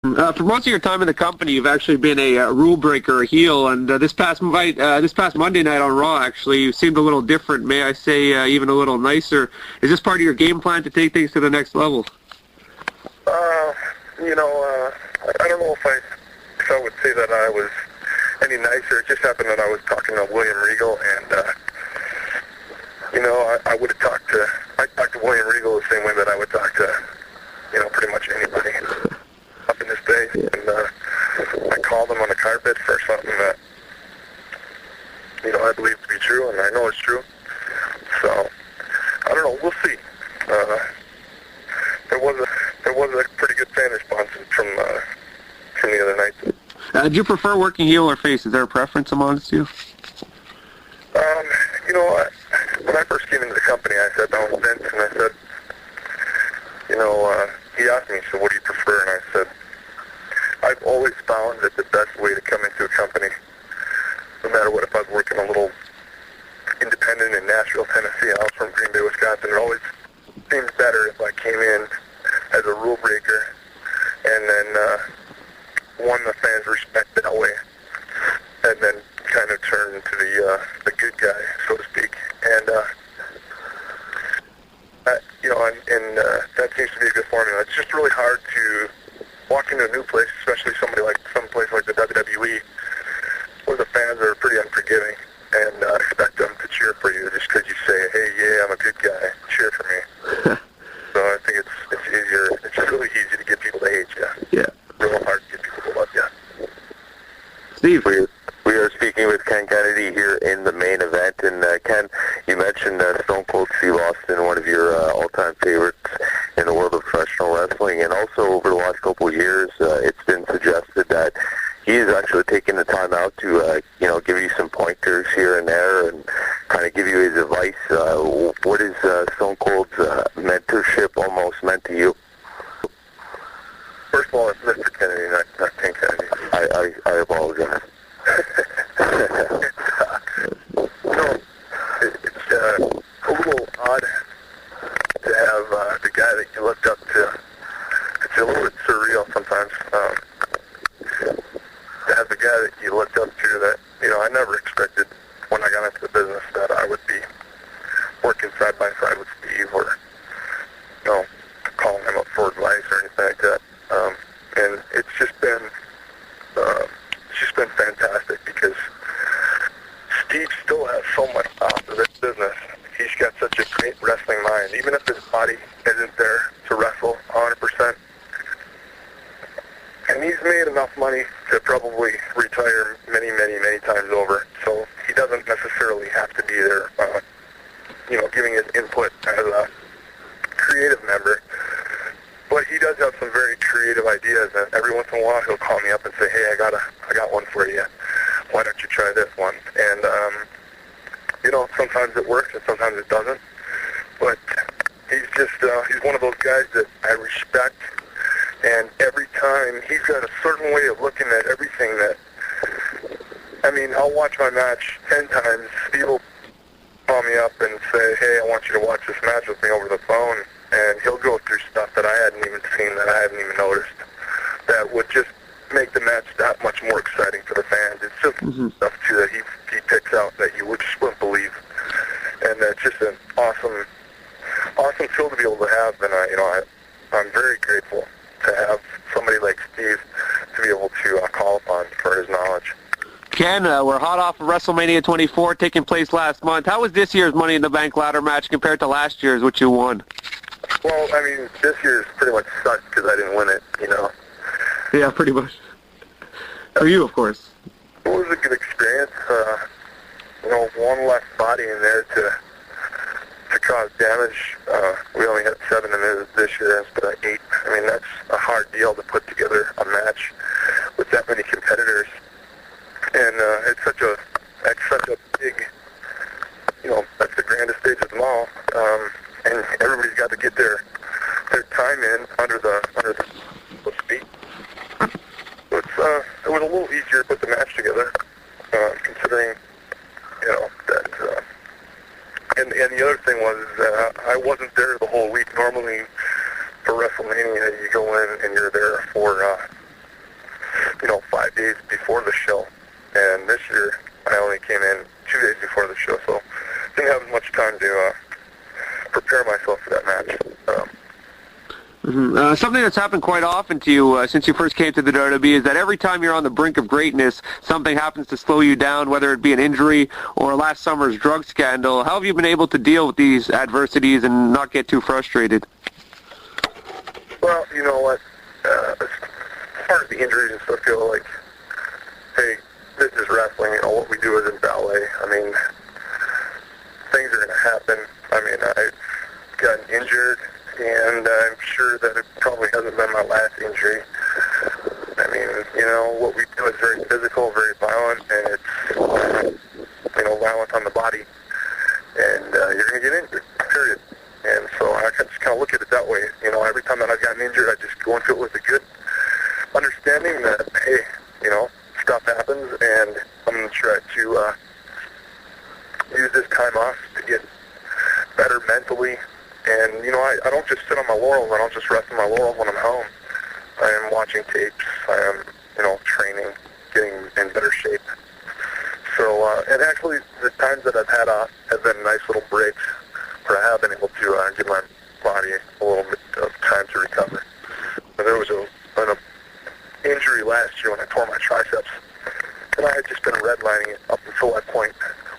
For most of your time in the company, you've actually been a rule breaker, a heel, and this past Monday night on Raw, actually, you seemed a little different. May I say, even a little nicer. Is this part of your game plan to take things to the next level? I don't know if I would say that I was any nicer. It just happened that I was talking to William Regal, and I would have talked to William Regal the same way that I would talk to pretty much anybody up in this space. Yeah. And I called him on the carpet for something that I believe to be true, and I know it's true. So I don't know. We'll see. There was a pretty good fan response from the other night. Do you prefer working heel or face? Is there a preference amongst you? When I first came into the company, I sat down with Vince and I said, he asked me, so what do you prefer? And I said, I've always found that the best way to come into a company, no matter what, if I was working a little independent in Nashville, Tennessee, I was from Green Bay, Wisconsin, it always seemed better if I came in as a rule breaker and then won the fans' respect that way, and then kind of turned into the good guy, so to speak. And that seems to be a good formula. It's just really hard to walk into a new place, especially some place like the WWE, where the fans are pretty unforgiving and expect them to cheer for you just because you say, hey, yeah, I'm a good guy, cheer for me. So I think it's easier. It's just really easy to get people to hate you. Yeah. Real hard to get people to love you. Steve. We are speaking with Ken Kennedy here in the main event. And Ken, you mentioned Stone Cold Steve Austin, one of your all-time favorites in the world of professional wrestling. And also over the last couple of years, it's been suggested that he is actually taking the time out to, give you some pointers here and there and kind of give you his advice. What is Stone Cold's mentorship almost meant to you? First of all, it's Mr. Kennedy, not Ken Kennedy. I apologize. It's a little odd to have the guy that you looked up to. It's a little bit surreal sometimes. To have the guy that you looked up to that, I never expected when I got into the business that I would be working side by side with Steve or, calling him up for advice or anything like that. And it's just been fantastic because Steve still has so much out of this business. He's got such a great wrestling mind. Even if his body isn't there to wrestle 100%, and he's made enough money to probably retire many, many, many times over. So he doesn't necessarily have to be there, giving his input as a creative member. But he does have some very creative ideas, and every once in a while he'll call me up and say, hey, I got one for you. Why don't you try this one? And, sometimes it works and sometimes it doesn't. But he's one of those guys that I respect. And every time, he's got a certain way of looking at everything that, I'll watch my match 10 times. Steve will call me up and say, hey, I want you to watch this match with me over the phone. And he'll go through stuff that I hadn't even seen, that I hadn't even noticed, that would just make the match that much more exciting for the fans. It's just stuff, too, that he picks out that you just wouldn't believe. And that's just an awesome tool to be able to have. And, I'm very grateful to have somebody like Steve to be able to call upon for his knowledge. Ken, we're hot off of WrestleMania 24 taking place last month. How was this year's Money in the Bank ladder match compared to last year's, which you won? Well, this year's pretty much sucked because I didn't win it, Yeah, pretty much. For you, of course. It was a good experience. One less body in there to cause damage. We only had 7 in this year instead of 8. That's a hard deal to put together a match with that many competitors. And it's such a big, that's the grandest stage of them all. And everybody's got to get their time in under the speed. So it was a little easier to put the match together, considering that. And the other thing was I wasn't there the whole week. Normally for WrestleMania you go in and you're there for Something that's happened quite often to you since you first came to the WWE is that every time you're on the brink of greatness, something happens to slow you down, whether it be an injury or last summer's drug scandal. How have you been able to deal with these adversities and not get too frustrated? Well, you know what? As far as the injuries and stuff go, like, hey, this is wrestling. You know, what we do is in ballet. I mean, things are going to happen. I mean, I've gotten injured, and I'm sure that it probably hasn't been my last injury. I mean, you know, what we do is very physical, very violent, and it's, you know, violent on the body. And you're going to get injured, period. And so I just kind of look at it that way. You know, every time that I've gotten injured, I just go into it with a good understanding that, hey, you know, stuff happens, and I'm going to try to use this time off to get better mentally. And, you know, I don't just sit on my laurels. I don't just rest on my laurels when I'm home. I am watching tapes. I am, you know, training, getting in better shape. So, and actually, the times that I've had off have been nice little breaks where I have been able to give my body a little bit of time to recover. And there was an injury last year when I tore my triceps, and I had just been redlining it up until that point,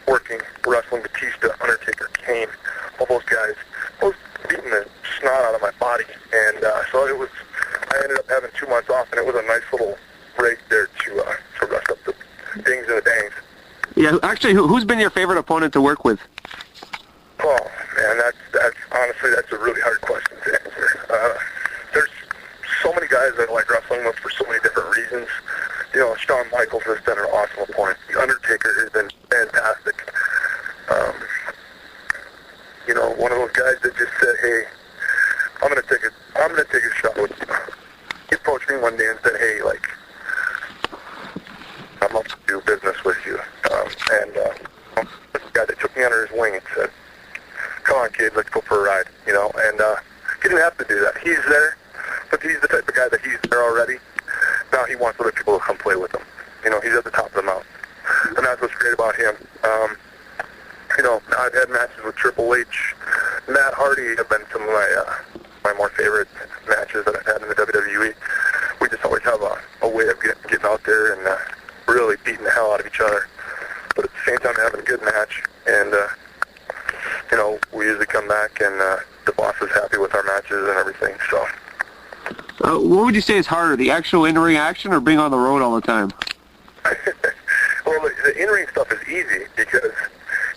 working, wrestling Batista, Undertaker, Kane, all those guys. I was beating the snot out of my body, and so it was. I ended up having 2 months off, and it was a nice little break there to rest up the dings and the dangs. Yeah, actually, who's been your favorite opponent to work with? Oh man, that's honestly that's a really hard question to answer. There's so many guys that I like wrestling with for so many different reasons. You know, Shawn Michaels has been an awesome opponent. The Undertaker has been fantastic. You know, one of those guys that just said, "Hey, I'm gonna take a shot with you." He approached me one day and said, "Hey, like, I'd love to do business with you." This guy that took me under his wing and said, "Come on, kid, let's go for a ride." You know, and he didn't have to do that. He's there, but he's the type of guy that he's there already. Now he wants other people to come play with him. You know, he's at the top of the mountain, and that's what's great about him. You know, I've had matches with Triple H, Matt Hardy have been some of my more favorite matches that I've had in the WWE. We just always have a way of getting out there and really beating the hell out of each other, but at the same time having a good match. And you know, we usually come back and the boss is happy with our matches and everything. So, what would you say is harder, the actual in-ring action or being on the road all the time? Well, the in-ring stuff is easy because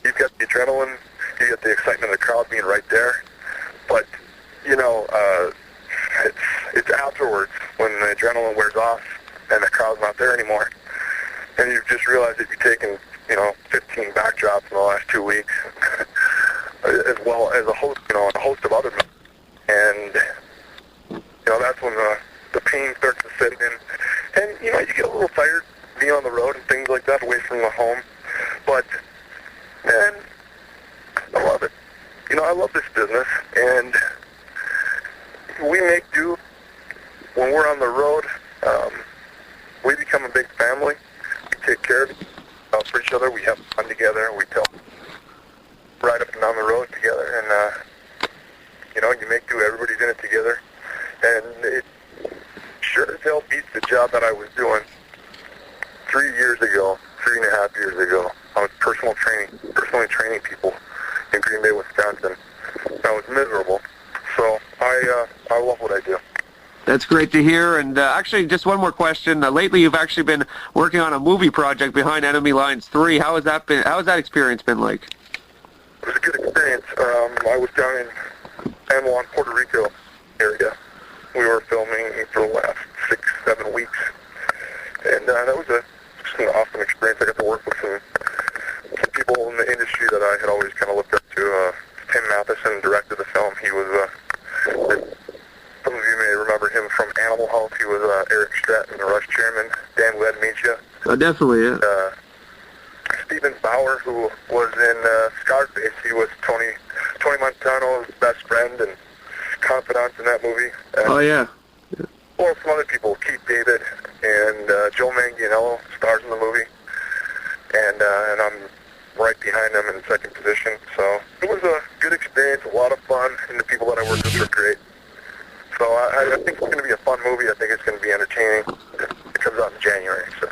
you've got the adrenaline, you get the excitement of the crowd being right there. But, you know, it's afterwards when the adrenaline wears off and the crowd's not there anymore. And you've just realized that you've taken, you know, 15 backdrops in the last 2 weeks, as well as a host of other men. And, you know, that's when the pain starts to set in. And, you know, you get a little tired being on the road and things like that, away from the home. But, man, I love it. You know, I love this business, and we make do when we're on the road. We become a big family. We take care of for each other. We have fun together. We ride up and down the road together, and you know, you make do. Everybody's in it together, and it sure as hell beats the job that I was doing 3 years ago, 3.5 years ago. I was personally training people in Green Bay, Wisconsin. I was miserable. So I love what I do. That's great to hear. And actually, just one more question. Lately, you've actually been working on a movie project behind Enemy Lines 3. How has that experience been like? It was a good experience. I was down in San Juan, Puerto Rico area. We were filming for the last 6-7 weeks, and that was just an awesome experience. I got to work with some people in the industry that I had always kind of looked up to. Tim Matheson directed the film. He was, some of you may remember him from Animal House. He was Eric Stratton, the Rush chairman. Dan, glad to meet you. Oh, definitely, yeah. Stephen Bauer, who was in Scarface. He was Tony Montano's best friend and confidant in that movie. Oh, yeah. Well, some other people, Keith David and Joe Manganiello stars in the movie. And I'm right behind them in second position. So it was a good experience, a lot of fun, and the people that I worked with were great. So I think it's going to be a fun movie. I think it's going to be entertaining. It comes out in January. So.